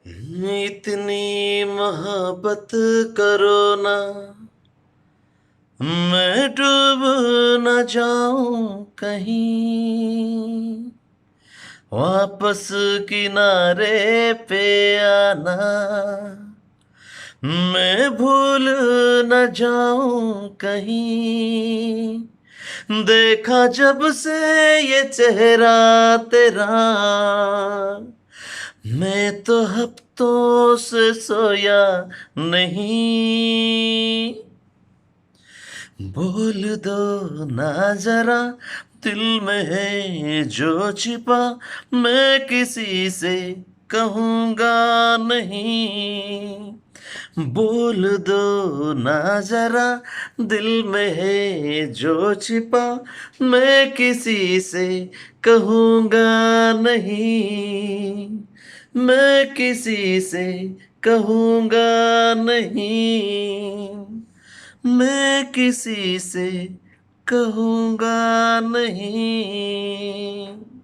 इतनी मोहब्बत करो ना, मैं डूब न जाऊं कहीं। वापस किनारे पे आना, मैं भूल न जाऊं कहीं। देखा जब से ये चेहरा तेरा, मैं तो हफ्तों से सोया नहीं। बोल दो ना जरा, दिल में है जो छिपा, मैं किसी से कहूँगा नहीं। बोल दो ना जरा, दिल में है जो छिपा, मैं किसी से कहूँगा नहीं। मैं किसी से कहूँगा नहीं। मैं किसी से कहूँगा नहीं।